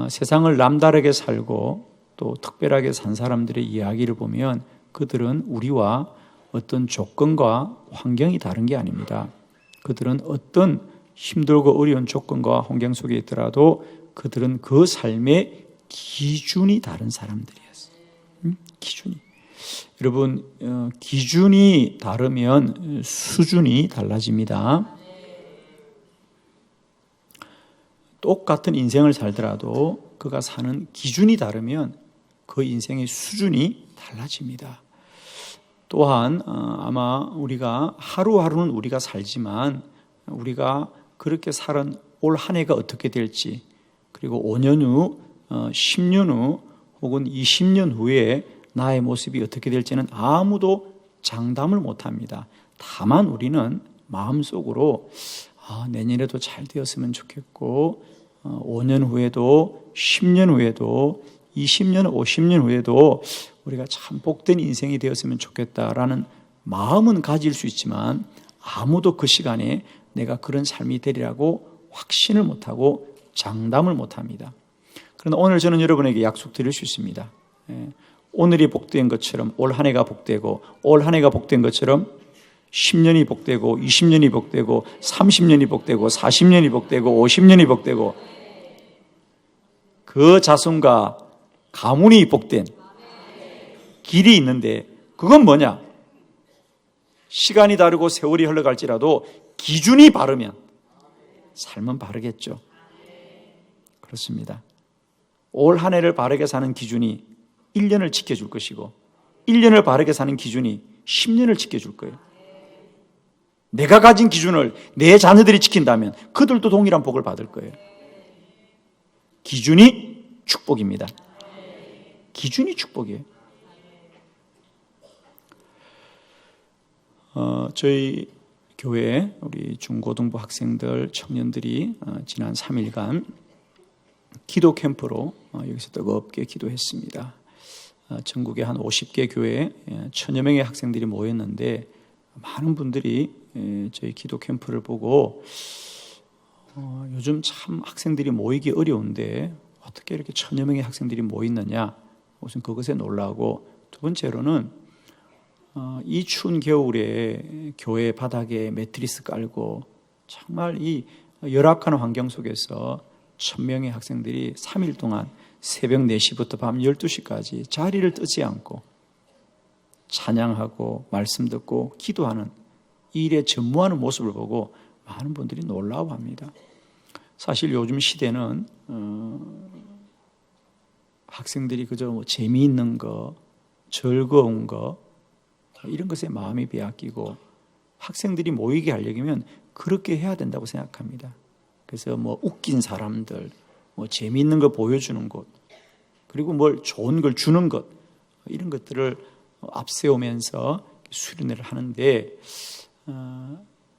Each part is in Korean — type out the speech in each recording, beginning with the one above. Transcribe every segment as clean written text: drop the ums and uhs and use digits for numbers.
세상을 남다르게 살고 또 특별하게 산 사람들의 이야기를 보면 그들은 우리와 어떤 조건과 환경이 다른 게 아닙니다. 그들은 어떤 힘들고 어려운 조건과 환경 속에 있더라도 그들은 그 삶의 기준이 다른 사람들이었어요. 기준이. 여러분, 기준이 다르면 수준이 달라집니다. 똑같은 인생을 살더라도 그가 사는 기준이 다르면 그 인생의 수준이 달라집니다. 또한 아마 우리가 하루하루는 우리가 살지만 우리가 그렇게 살은 올 한 해가 어떻게 될지, 그리고 5년 후, 10년 후 혹은 20년 후에 나의 모습이 어떻게 될지는 아무도 장담을 못합니다. 다만 우리는 마음속으로 내년에도 잘 되었으면 좋겠고 5년 후에도 10년 후에도 20년, 50년 후에도 우리가 참 복된 인생이 되었으면 좋겠다라는 마음은 가질 수 있지만 아무도 그 시간에 내가 그런 삶이 되리라고 확신을 못하고 장담을 못합니다. 그러나 오늘 저는 여러분에게 약속드릴 수 있습니다. 오늘이 복된 것처럼 올 한 해가 복되고 올 한 해가 복된 것처럼 10년이 복되고 20년이 복되고 30년이 복되고 40년이 복되고 50년이 복되고 그 자손과 가문이 복된 길이 있는데 그건 뭐냐? 시간이 다르고 세월이 흘러갈지라도 기준이 바르면 삶은 바르겠죠. 그렇습니다. 올 한 해를 바르게 사는 기준이 1년을 지켜줄 것이고 1년을 바르게 사는 기준이 10년을 지켜줄 거예요. 내가 가진 기준을 내 자녀들이 지킨다면 그들도 동일한 복을 받을 거예요. 기준이 축복입니다. 기준이 축복이에요. 저희 교회 우리 중고등부 학생들, 청년들이 지난 3일간 기도 캠프로 여기서 뜨겁게 기도했습니다. 전국의 한 50개 교회에 1000여 명의 학생들이 모였는데 많은 분들이 저희 기도 캠프를 보고 요즘 참 학생들이 모이기 어려운데 어떻게 이렇게 1000여 명의 학생들이 모이느냐, 우선 그것에 놀라고, 두 번째로는 이 추운 겨울에 교회 바닥에 매트리스 깔고 정말 이 열악한 환경 속에서 1000명의 학생들이 3일 동안 새벽 4시부터 밤 12시까지 자리를 뜨지 않고 찬양하고 말씀 듣고 기도하는 이 일에 전무하는 모습을 보고 많은 분들이 놀라워합니다. 사실 요즘 시대는 학생들이 그저 뭐 재미있는 거, 즐거운 거 이런 것에 마음이 빼앗기고 학생들이 모이게 하려면 그렇게 해야 된다고 생각합니다. 그래서 뭐 웃긴 사람들, 뭐 재미있는 거 보여주는 것, 그리고 뭘 좋은 걸 주는 것, 이런 것들을 앞세우면서 수련회를 하는데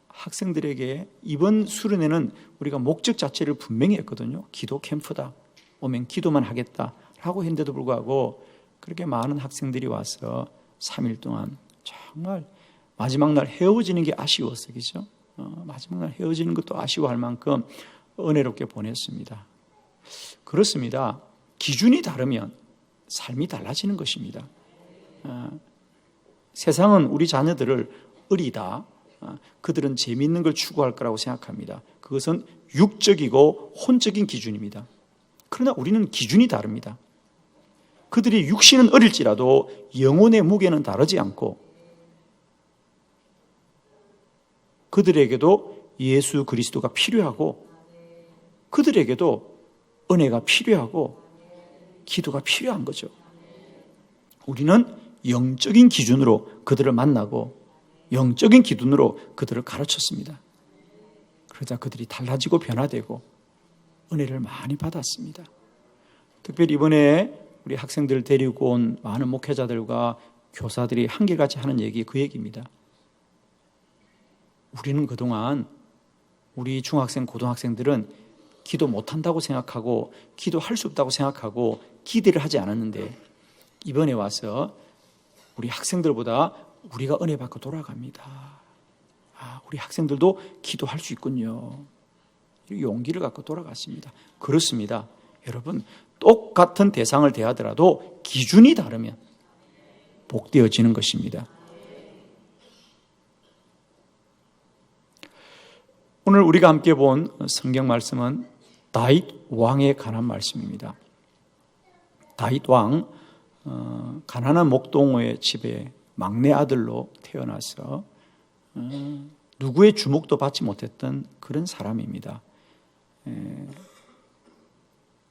학생들에게 이번 수련회는 우리가 목적 자체를 분명히 했거든요. 기도 캠프다. 오면 기도만 하겠다라고 했는데도 불구하고 그렇게 많은 학생들이 와서 3일 동안 정말 마지막 날 헤어지는 게 아쉬웠어요. 그죠? 마지막 날 헤어지는 것도 아쉬워할 만큼 은혜롭게 보냈습니다. 그렇습니다. 기준이 다르면 삶이 달라지는 것입니다. 세상은 우리 자녀들을 어리다, 그들은 재미있는 걸 추구할 거라고 생각합니다. 그것은 육적이고 혼적인 기준입니다. 그러나 우리는 기준이 다릅니다. 그들이 육신은 어릴지라도 영혼의 무게는 다르지 않고 그들에게도 예수 그리스도가 필요하고 그들에게도 은혜가 필요하고 기도가 필요한 거죠. 우리는 영적인 기준으로 그들을 만나고 영적인 기준으로 그들을 가르쳤습니다. 그러자 그들이 달라지고 변화되고 은혜를 많이 받았습니다. 특별히 이번에 우리 학생들 데리고 온 많은 목회자들과 교사들이 한결같이 하는 얘기, 그 얘기입니다. 우리는 그동안 우리 중학생, 고등학생들은 기도 못한다고 생각하고 기도할 수 없다고 생각하고 기대를 하지 않았는데 이번에 와서 우리 학생들보다 우리가 은혜 받고 돌아갑니다. 우리 학생들도 기도할 수 있군요. 용기를 갖고 돌아갔습니다. 그렇습니다. 여러분, 똑같은 대상을 대하더라도 기준이 다르면 복되어지는 것입니다. 오늘 우리가 함께 본 성경 말씀은 다윗 왕에 관한 말씀입니다. 다윗 왕, 가난한 목동의 집에 막내 아들로 태어나서 누구의 주목도 받지 못했던 그런 사람입니다.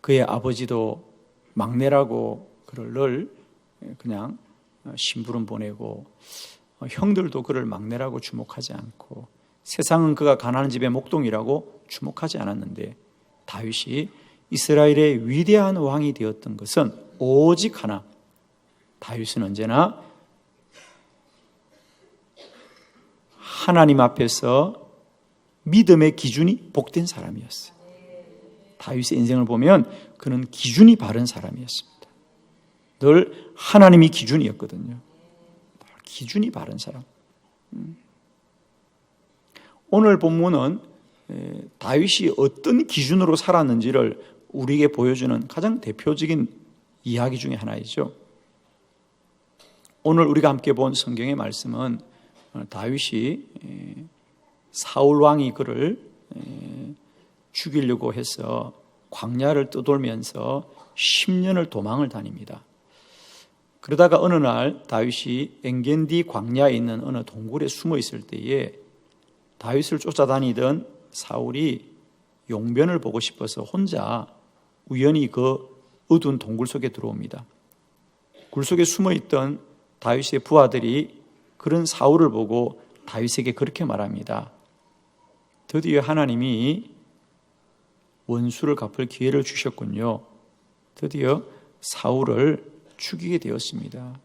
그의 아버지도 막내라고 그를 늘 그냥 심부름 보내고, 형들도 그를 막내라고 주목하지 않고, 세상은 그가 가난한 집의 목동이라고 주목하지 않았는데, 다윗이 이스라엘의 위대한 왕이 되었던 것은 오직 하나, 다윗은 언제나 하나님 앞에서 믿음의 기준이 복된 사람이었어요. 다윗의 인생을 보면 그는 기준이 바른 사람이었습니다. 늘 하나님이 기준이었거든요. 기준이 바른 사람. 오늘 본문은 다윗이 어떤 기준으로 살았는지를 우리에게 보여주는 가장 대표적인 이야기 중에 하나이죠. 오늘 우리가 함께 본 성경의 말씀은 다윗이 사울 왕이 그를 죽이려고 해서 광야를 떠돌면서 10년을 도망을 다닙니다. 그러다가 어느 날 다윗이 엔게디 광야에 있는 어느 동굴에 숨어 있을 때에 다윗을 쫓아다니던 사울이 용변을 보고 싶어서 혼자 우연히 그 어두운 동굴 속에 들어옵니다. 굴 속에 숨어있던 다윗의 부하들이 그런 사울을 보고 다윗에게 그렇게 말합니다. 드디어 하나님이 원수를 갚을 기회를 주셨군요. 드디어 사울을 죽이게 되었습니다.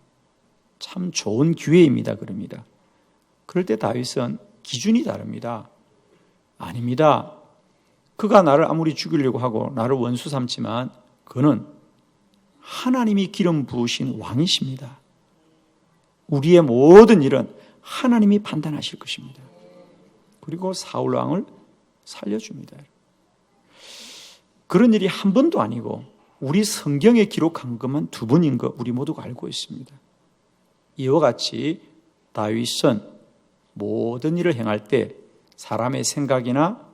참 좋은 기회입니다. 그럽니다. 그럴 때 다윗은 기준이 다릅니다. 아닙니다. 그가 나를 아무리 죽이려고 하고 나를 원수 삼지만 그는 하나님이 기름 부으신 왕이십니다. 우리의 모든 일은 하나님이 판단하실 것입니다. 그리고 사울 왕을 살려줍니다. 그런 일이 한 번도 아니고 우리 성경에 기록한 것만 두 번인 거 우리 모두가 알고 있습니다. 이와 같이 다윗은 모든 일을 행할 때 사람의 생각이나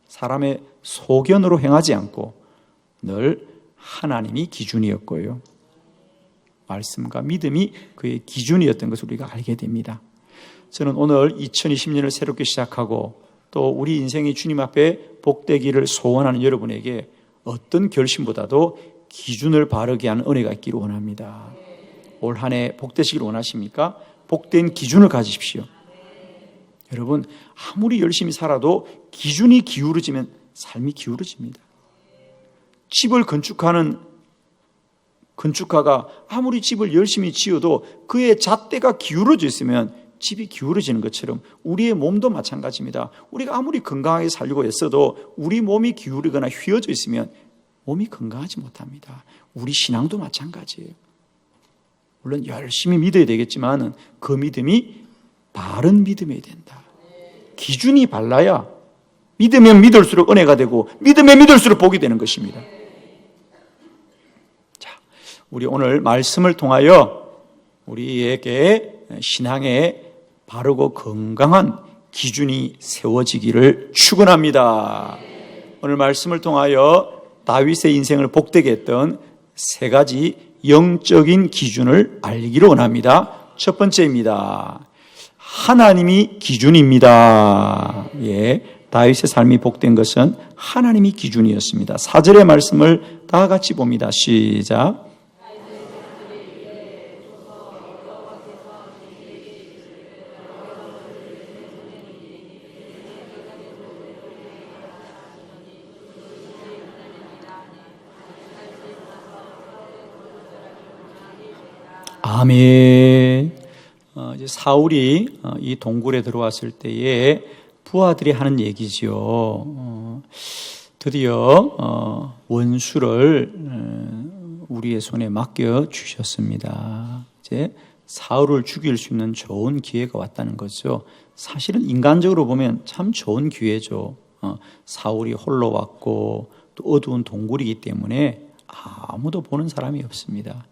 사람의 소견으로 행하지 않고 늘 하나님이 기준이었고요. 말씀과 믿음이 그의 기준이었던 것을 우리가 알게 됩니다. 저는 오늘 2020년을 새롭게 시작하고 또 우리 인생이 주님 앞에 복되기를 소원하는 여러분에게 어떤 결심보다도 기준을 바르게 하는 은혜가 있기를 원합니다. 올 한 해 복되시기를 원하십니까? 복된 기준을 가지십시오. 여러분, 아무리 열심히 살아도 기준이 기울어지면 삶이 기울어집니다. 집을 건축하는 건축가가 아무리 집을 열심히 지어도 그의 잣대가 기울어져 있으면 집이 기울어지는 것처럼 우리의 몸도 마찬가지입니다. 우리가 아무리 건강하게 살려고 애써도 우리 몸이 기울이거나 휘어져 있으면 몸이 건강하지 못합니다. 우리 신앙도 마찬가지예요. 물론 열심히 믿어야 되겠지만 그 믿음이 바른 믿음이어야 된다. 기준이 발라야 믿으면 믿을수록 은혜가 되고 믿으면 믿을수록 복이 되는 것입니다. 자, 우리 오늘 말씀을 통하여 우리에게 신앙에 바르고 건강한 기준이 세워지기를 축원합니다. 오늘 말씀을 통하여 다윗의 인생을 복되게 했던 세 가지 영적인 기준을 알기를 원합니다. 첫 번째입니다. 하나님이 기준입니다. 예, 다윗의 삶이 복된 것은 하나님이 기준이었습니다. 4절의 말씀을 다 같이 봅니다. 시작. 아멘. 이제 사울이 이 동굴에 들어왔을 때에 부하들이 하는 얘기지요. 드디어 원수를 우리의 손에 맡겨 주셨습니다. 이제 사울을 죽일 수 있는 좋은 기회가 왔다는 거죠. 사실은 인간적으로 보면 참 좋은 기회죠. 사울이 홀로 왔고 또 어두운 동굴이기 때문에 아무도 보는 사람이 없습니다.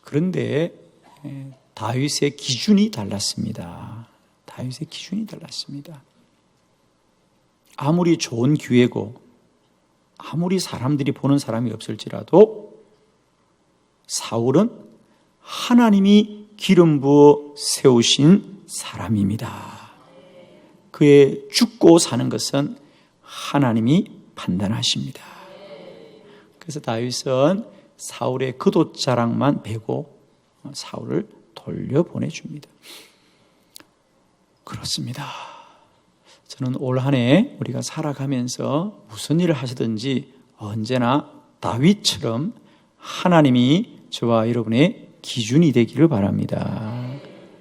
그런데 다윗의 기준이 달랐습니다. 다윗의 기준이 달랐습니다. 아무리 좋은 기회고 아무리 사람들이 보는 사람이 없을지라도 사울은 하나님이 기름 부어 세우신 사람입니다. 그의 죽고 사는 것은 하나님이 판단하십니다. 그래서 다윗은 사울의 그돛자락만 베고 사울을 돌려보내줍니다. 그렇습니다. 저는 올 한 해 우리가 살아가면서 무슨 일을 하시든지 언제나 다윗처럼 하나님이 저와 여러분의 기준이 되기를 바랍니다.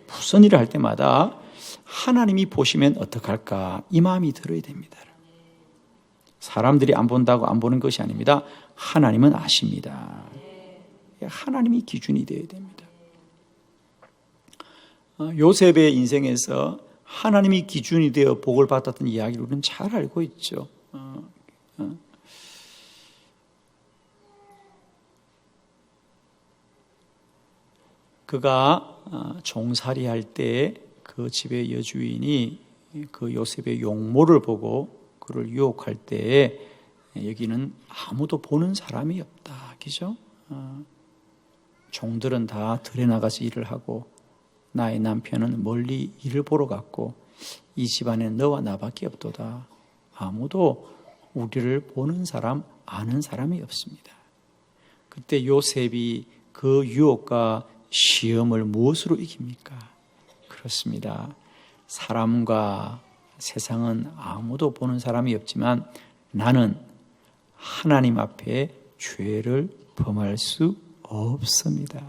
무슨 일을 할 때마다 하나님이 보시면 어떡할까 이 마음이 들어야 됩니다. 사람들이 안 본다고 안 보는 것이 아닙니다. 하나님은 아십니다. 하나님이 기준이 되어야 됩니다. 요셉의 인생에서 하나님이 기준이 되어 복을 받았던 이야기를 우리는 잘 알고 있죠. 그가 종살이 할 때 그 집의 여주인이 그 요셉의 용모를 보고 그를 유혹할 때에 여기는 아무도 보는 사람이 없다. 그죠? 종들은 다 들에 나가서 일을 하고 나의 남편은 멀리 일을 보러 갔고 이 집안에 너와 나밖에 없도다. 아무도 우리를 보는 사람, 아는 사람이 없습니다. 그때 요셉이 그 유혹과 시험을 무엇으로 이깁니까? 그렇습니다. 사람과 세상은 아무도 보는 사람이 없지만 나는 하나님 앞에 죄를 범할 수 없습니다.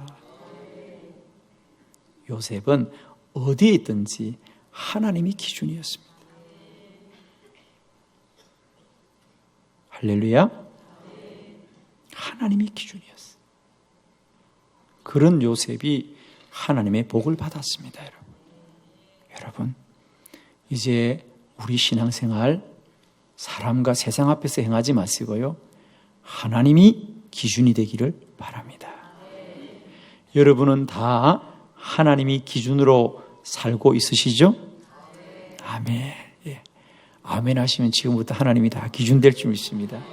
요셉은 어디에 있든지 하나님이 기준이었습니다. 할렐루야. 하나님이 기준이었어요. 그런 요셉이 하나님의 복을 받았습니다. 여러분, 이제 우리 신앙생활 사람과 세상 앞에서 행하지 마시고요. 하나님이 기준이 되기를 바랍니다. 여러분은 다 하나님이 기준으로 살고 있으시죠? 아멘. 예. 아멘 하시면 지금부터 하나님이 다 기준 될 줄 믿습니다.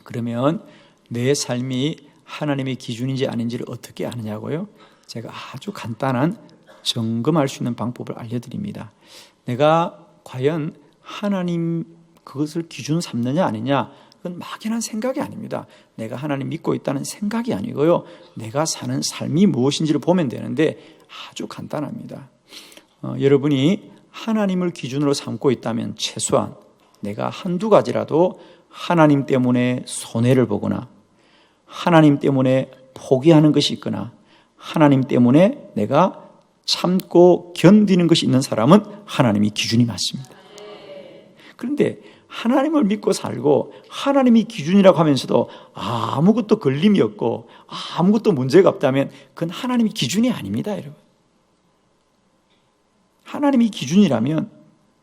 그러면 내 삶이 하나님의 기준인지 아닌지를 어떻게 아느냐고요? 제가 아주 간단한 점검할 수 있는 방법을 알려드립니다. 내가 과연 하나님 그것을 기준 삼느냐 아니냐, 그건 막연한 생각이 아닙니다. 내가 하나님 믿고 있다는 생각이 아니고요. 내가 사는 삶이 무엇인지를 보면 되는데 아주 간단합니다. 여러분이 하나님을 기준으로 삼고 있다면 최소한 내가 한두 가지라도 하나님 때문에 손해를 보거나 하나님 때문에 포기하는 것이 있거나 하나님 때문에 내가 참고 견디는 것이 있는 사람은 하나님이 기준이 맞습니다. 그런데 하나님을 믿고 살고 하나님이 기준이라고 하면서도 아무것도 걸림이 없고 아무것도 문제가 없다면 그건 하나님이 기준이 아닙니다, 여러분. 하나님이 기준이라면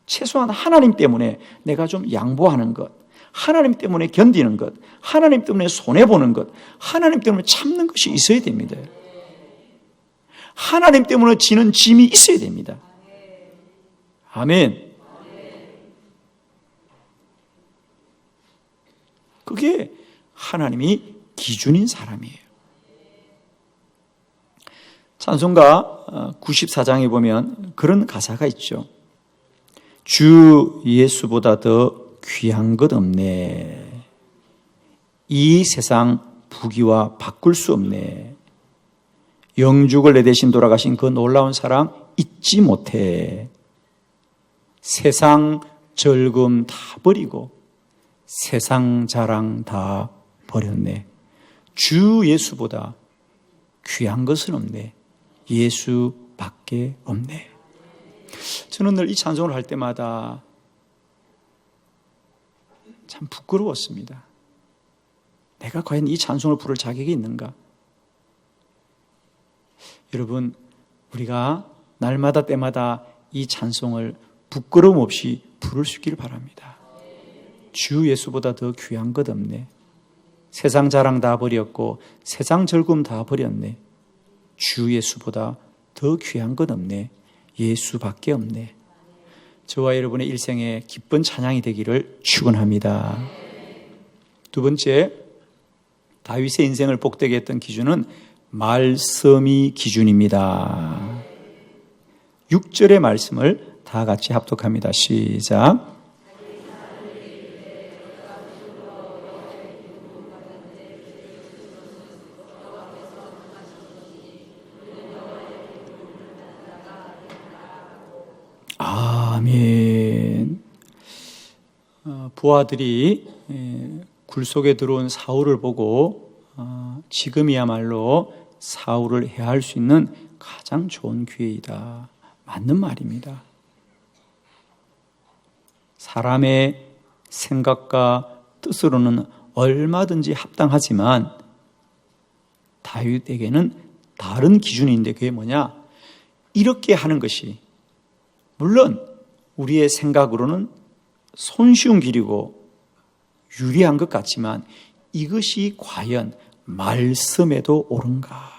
최소한 하나님 때문에 내가 좀 양보하는 것, 하나님 때문에 견디는 것, 하나님 때문에 손해보는 것, 하나님 때문에 참는 것이 있어야 됩니다. 하나님 때문에 지는 짐이 있어야 됩니다. 아멘. 그게 하나님이 기준인 사람이에요. 찬송가 94장에 보면 그런 가사가 있죠. 주 예수보다 더 귀한 것 없네. 이 세상 부귀와 바꿀 수 없네. 영죽을 내 대신 돌아가신 그 놀라운 사랑 잊지 못해. 세상 즐거움 다 버리고 세상 자랑 다 버렸네. 주 예수보다 귀한 것은 없네. 예수밖에 없네. 저는 늘 이 찬송을 할 때마다 참 부끄러웠습니다. 내가 과연 이 찬송을 부를 자격이 있는가? 여러분, 우리가 날마다 때마다 이 찬송을 부끄러움 없이 부를 수 있기를 바랍니다. 주 예수보다 더 귀한 것 없네. 세상 자랑 다 버렸고 세상 즐거움 다 버렸네. 주 예수보다 더 귀한 것 없네. 예수밖에 없네. 저와 여러분의 일생에 기쁜 찬양이 되기를 축원합니다. 두 번째, 다윗의 인생을 복되게 했던 기준은 말씀이 기준입니다. 6절의 말씀을 다 같이 합독합니다. 시작. 아멘. 부하들이 굴 속에 들어온 사울을 보고 지금이야말로 사울을 해할 수 있는 가장 좋은 기회이다. 맞는 말입니다. 사람의 생각과 뜻으로는 얼마든지 합당하지만 다윗에게는 다른 기준인데 그게 뭐냐? 이렇게 하는 것이 물론 우리의 생각으로는 손쉬운 길이고 유리한 것 같지만 이것이 과연 말씀에도 옳은가?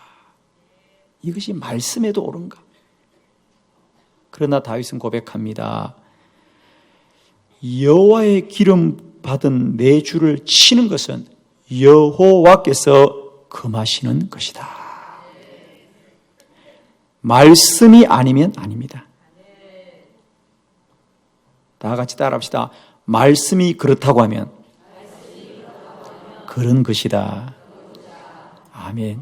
이것이 말씀에도 옳은가? 그러나 다윗은 고백합니다. 여호와의 기름 받은 내 주를 치는 것은 여호와께서 금하시는 것이다. 말씀이 아니면 아닙니다. 다 같이 따라합시다. 말씀이 그렇다고 하면 그런 것이다. 아멘.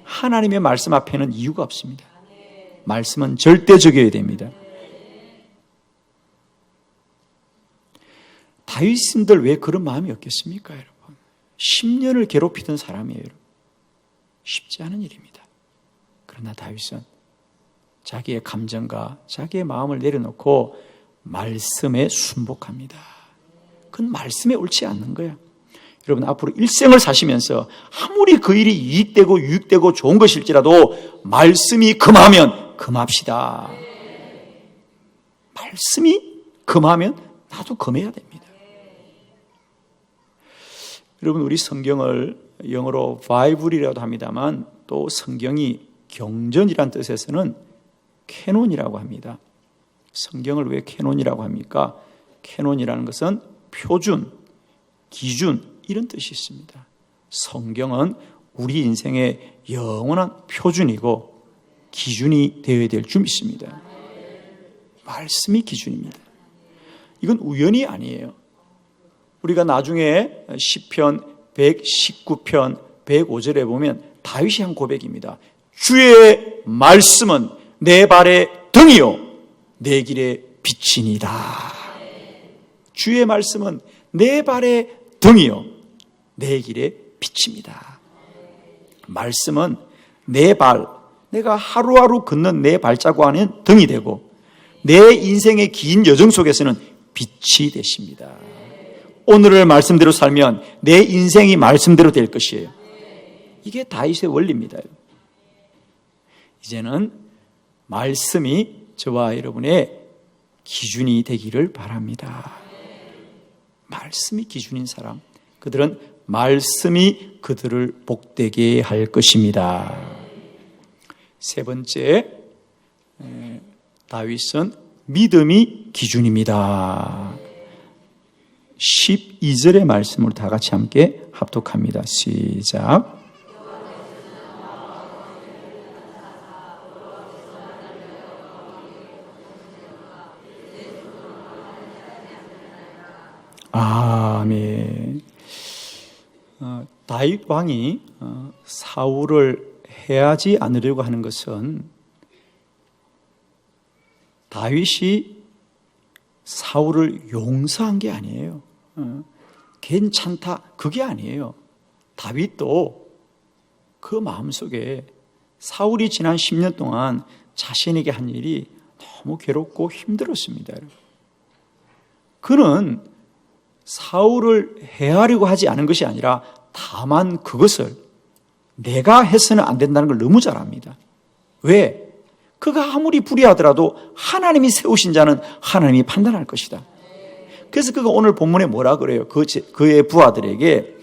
하나님의 말씀 앞에는 이유가 없습니다. 말씀은 절대적이어야 됩니다. 다윗님들 왜 그런 마음이 없겠습니까, 여러분? 10년을 괴롭히던 사람이에요, 여러분. 쉽지 않은 일입니다. 그러나 다윗은 자기의 감정과 자기의 마음을 내려놓고 말씀에 순복합니다. 그건 말씀에 옳지 않는 거야. 여러분 앞으로 일생을 사시면서 아무리 그 일이 이익되고 유익되고 좋은 것일지라도 말씀이 금하면 금합시다. 말씀이 금하면 나도 금해야 됩니다. 여러분 우리 성경을 영어로 바이블이라도 합니다만 또 성경이 경전이란 뜻에서는 캐논이라고 합니다. 성경을 왜 캐논이라고 합니까? 캐논이라는 것은 표준, 기준 이런 뜻이 있습니다. 성경은 우리 인생의 영원한 표준이고 기준이 되어야 될 줄 믿습니다. 말씀이 기준입니다. 이건 우연이 아니에요. 우리가 나중에 시편 119편 105절에 보면 다윗이 한 고백입니다. 주의 말씀은 내 발의 등이요 내 길의 빛이니이다. 주의 말씀은 내 발의 등이요 내 길의 빛입니다. 말씀은 내 발, 내가 하루하루 걷는 내 발자국 안에는 등이 되고 내 인생의 긴 여정 속에서는 빛이 되십니다. 오늘을 말씀대로 살면 내 인생이 말씀대로 될 것이에요. 이게 다윗의 원리입니다. 이제는 말씀이 저와 여러분의 기준이 되기를 바랍니다. 말씀이 기준인 사람, 그들은 말씀이 그들을 복되게 할 것입니다. 세 번째, 다윗은 믿음이 기준입니다. 12절의 말씀을 다 같이 함께 합독합니다. 시작. 아멘. 다윗 왕이 사울을 해하지 않으려고 하는 것은 다윗이 사울을 용서한 게 아니에요. 괜찮다 그게 아니에요. 다윗도 그 마음속에 사울이 지난 10년 동안 자신에게 한 일이 너무 괴롭고 힘들었습니다. 그는 사울을 해하려고 하지 않은 것이 아니라 다만 그것을 내가 해서는 안 된다는 걸 너무 잘 압니다. 왜? 그가 아무리 불의하더라도 하나님이 세우신 자는 하나님이 판단할 것이다. 그래서 그가 오늘 본문에 뭐라 그래요? 그의 부하들에게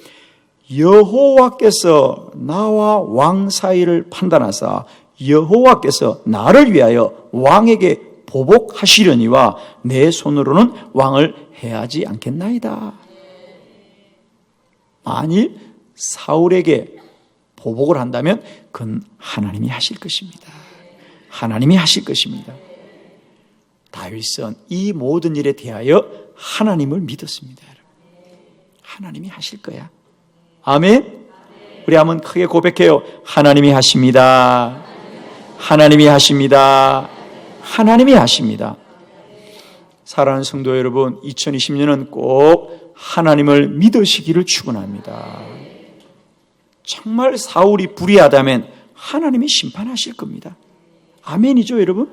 여호와께서 나와 왕 사이를 판단하사 여호와께서 나를 위하여 왕에게 보복하시려니와 내 손으로는 왕을 해하지 않겠나이다. 만일 사울에게 보복을 한다면 그건 하나님이 하실 것입니다. 하나님이 하실 것입니다. 다윗은 이 모든 일에 대하여 하나님을 믿었습니다. 하나님이 하실 거야. 아멘. 우리 한번 크게 고백해요. 하나님이 하십니다. 하나님이 하십니다. 하나님이 하십니다. 사랑하는 성도 여러분, 2020년은 꼭 하나님을 믿으시기를 축원합니다. 정말 사울이 불의하다면 하나님이 심판하실 겁니다. 아멘이죠, 여러분?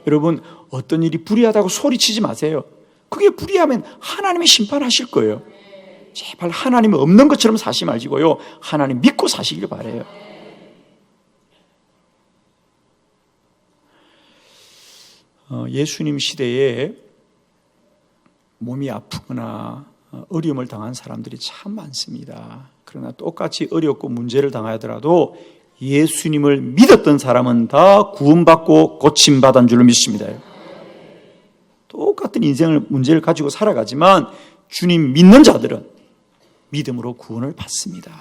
여러분, 어떤 일이 불의하다고 소리치지 마세요. 그게 불의하면 하나님이 심판하실 거예요. 제발 하나님이 없는 것처럼 사시 마시고요, 하나님 믿고 사시길 바라요. 예수님 시대에 몸이 아프거나 어려움을 당한 사람들이 참 많습니다. 그러나 똑같이 어렵고 문제를 당하더라도 예수님을 믿었던 사람은 다 구원받고 고침받은 줄로 믿습니다. 똑같은 문제를 가지고 살아가지만 주님 믿는 자들은 믿음으로 구원을 받습니다.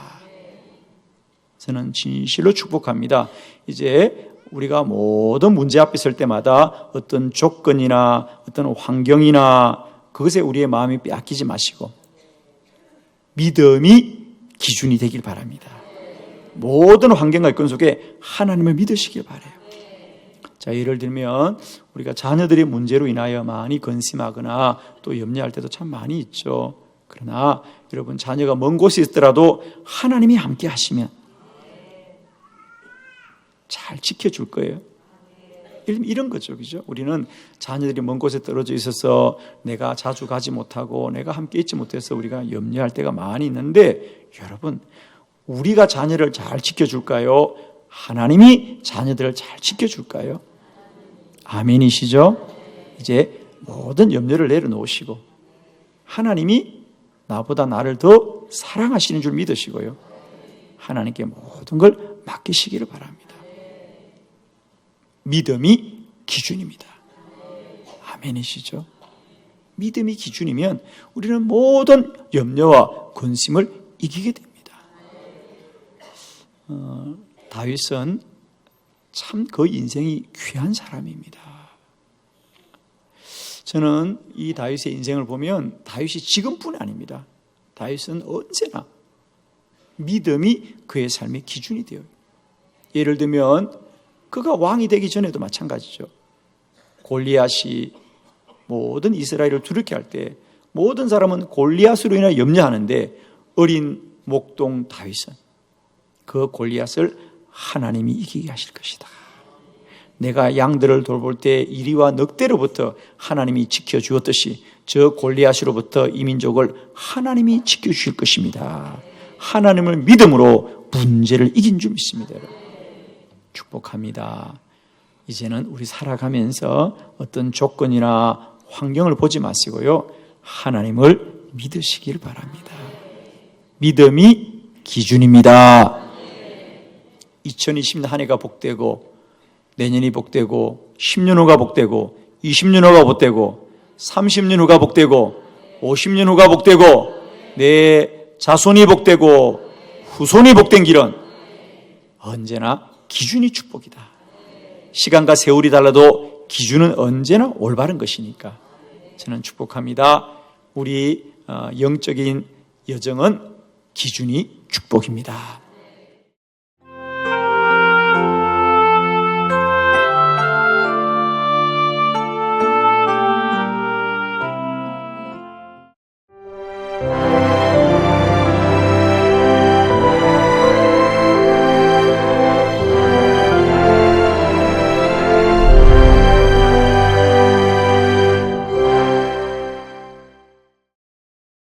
저는 진실로 축복합니다. 이제 우리가 모든 문제 앞에 설 때마다 어떤 조건이나 어떤 환경이나 그것에 우리의 마음이 빼앗기지 마시고 믿음이 기준이 되길 바랍니다. 모든 환경과 여건 속에 하나님을 믿으시길 바라요. 자, 예를 들면 우리가 자녀들의 문제로 인하여 많이 근심하거나 또 염려할 때도 참 많이 있죠. 그러나 여러분, 자녀가 먼 곳에 있더라도 하나님이 함께 하시면 잘 지켜줄 거예요. 이런 거죠, 그죠? 우리는 자녀들이 먼 곳에 떨어져 있어서 내가 자주 가지 못하고 내가 함께 있지 못해서 우리가 염려할 때가 많이 있는데, 여러분, 우리가 자녀를 잘 지켜줄까요? 하나님이 자녀들을 잘 지켜줄까요? 아멘이시죠? 이제 모든 염려를 내려놓으시고 하나님이 나보다 나를 더 사랑하시는 줄 믿으시고요, 하나님께 모든 걸 맡기시기를 바랍니다. 믿음이 기준입니다. 아멘이시죠? 믿음이 기준이면 우리는 모든 염려와 근심을 이기게 됩니다. 다윗은 참 그 인생이 귀한 사람입니다. 저는 이 다윗의 인생을 보면 다윗이 지금뿐 아닙니다. 다윗은 언제나 믿음이 그의 삶의 기준이 되어요. 예를 들면 그가 왕이 되기 전에도 마찬가지죠. 골리앗이 모든 이스라엘을 두렵게 할 때 모든 사람은 골리앗으로 인해 염려하는데 어린 목동 다윗은 그 골리앗을 하나님이 이기게 하실 것이다. 내가 양들을 돌볼 때 이리와 늑대로부터 하나님이 지켜주었듯이 저 골리앗으로부터 이 민족을 하나님이 지켜주실 것입니다. 하나님을 믿음으로 문제를 이긴 줄 믿습니다. 축복합니다. 이제는 우리 살아가면서 어떤 조건이나 환경을 보지 마시고요, 하나님을 믿으시길 바랍니다. 믿음이 기준입니다. 2020년 한 해가 복되고 내년이 복되고 10년 후가 복되고 20년 후가 복되고 30년 후가 복되고 50년 후가 복되고 내 자손이 복되고 후손이 복된 길은 언제나 기준이 축복이다. 시간과 세월이 달라도 기준은 언제나 올바른 것이니까 저는 축복합니다. 우리 영적인 여정은 기준이 축복입니다.